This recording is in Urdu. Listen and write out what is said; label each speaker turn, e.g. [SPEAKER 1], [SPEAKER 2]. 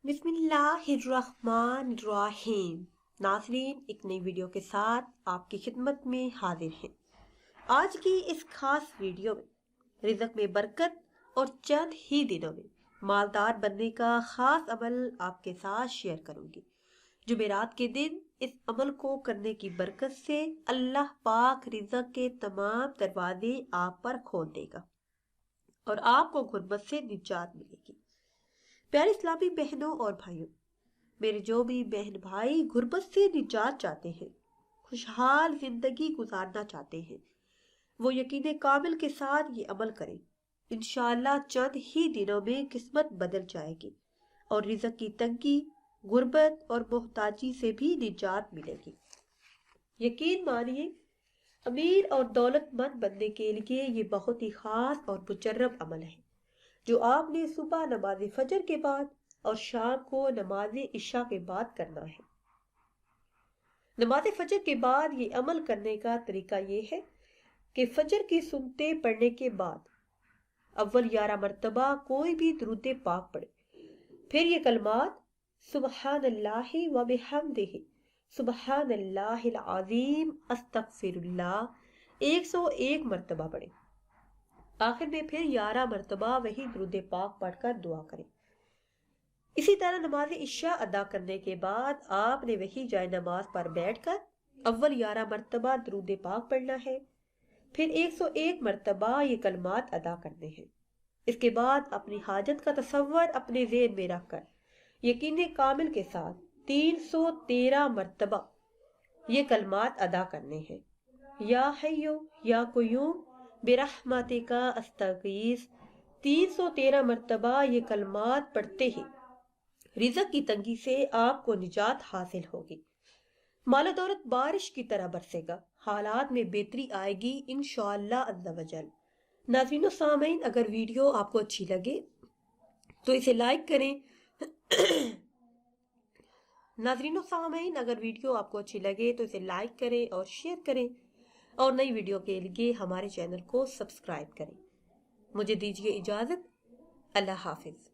[SPEAKER 1] بسم اللہ الرحمن الرحیم۔ ناظرین، ایک نئی ویڈیو کے ساتھ آپ کی خدمت میں حاضر ہیں۔ آج کی اس خاص ویڈیو میں رزق میں برکت اور چند ہی دنوں میں مالدار بننے کا خاص عمل آپ کے ساتھ شیئر کروں گی۔ جمعرات کے دن اس عمل کو کرنے کی برکت سے اللہ پاک رزق کے تمام دروازے آپ پر کھول دے گا اور آپ کو غربت سے نجات ملے گی۔ پیارے اسلامی بہنوں اور بھائیوں، میرے جو بھی بہن بھائی غربت سے نجات چاہتے ہیں، خوشحال زندگی گزارنا چاہتے ہیں، وہ یقین کامل کے ساتھ یہ عمل کریں۔ انشاءاللہ چند ہی دنوں میں قسمت بدل جائے گی اور رزق کی تنگی، غربت اور محتاجی سے بھی نجات ملے گی۔ یقین مانیے، امیر اور دولت مند بننے کے لیے یہ بہت ہی خاص اور مجرب عمل ہے، جو آپ نے صبح نماز فجر کے بعد اور شام کو نماز عشاء کے بعد کرنا ہے۔ نماز فجر کے بعد یہ عمل کرنے کا طریقہ یہ ہے کہ فجر کی سنتیں پڑھنے کے بعد اول 11 مرتبہ کوئی بھی درود پاک پڑھے، پھر یہ کلمات سبحان اللہ و بحمدہ، سبحان اللہ العظیم، استغفر اللہ 101 مرتبہ پڑھے۔ آخر میں پھر 11 مرتبہ وہی درود پاک پڑھ کر دعا کریں۔ اسی طرح نماز عشاء ادا کرنے کے بعد آپ نے وہی جائے نماز پر بیٹھ کر اول 11 مرتبہ درود پاک پڑھنا ہے، پھر 101 مرتبہ یہ کلمات ادا کرنے ہیں۔ اس کے بعد اپنی حاجت کا تصور اپنے ذہن میں رکھ کر یقین کامل کے ساتھ 313 مرتبہ یہ کلمات ادا کرنے ہیں۔ یا حیو یا قیوم برحمتک استغیث 313 مرتبہ یہ کلمات پڑھتے ہی رزق کی تنگی سے آپ کو نجات حاصل ہوگی، مال و دولت بارش کی طرح برسے گا، حالات میں بہتری آئے گی انشاءاللہ عز و جل۔ ناظرین و سامعین، اگر ویڈیو آپ کو اچھی لگے تو اسے لائک کریں۔ ناظرین و سامعین، اگر ویڈیو آپ کو اچھی لگے تو اسے لائک کریں اور شیئر کریں، اور نئی ویڈیو کے لیے ہمارے چینل کو سبسکرائب کریں۔ مجھے دیجیے اجازت، اللہ حافظ۔